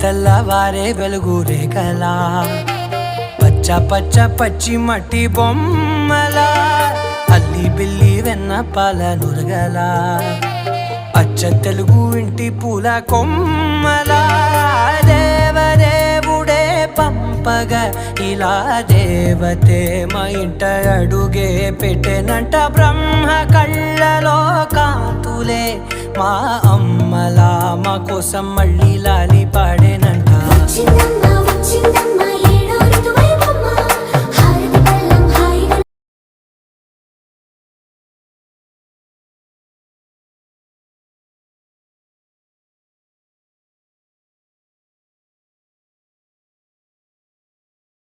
తెల్లవారే వెలుగు రేఖలా పచ్చ పచ్చ పచ్చి మట్టి బొమ్మలా అల్లి బిల్లి వెన్న పాల నురగలా అచ్చ తెలుగు ఇంటి పూల కొమ్మలా దేవదేవుడే పంపగా ఇలా దేవతే మా ఇంట అడుగే పెట్టెనంట బ్రహ్మ కళ్ళలో కాంతులే మా అమ్మలా మా కోసం మళ్ళీ లాలి పాడేనంట.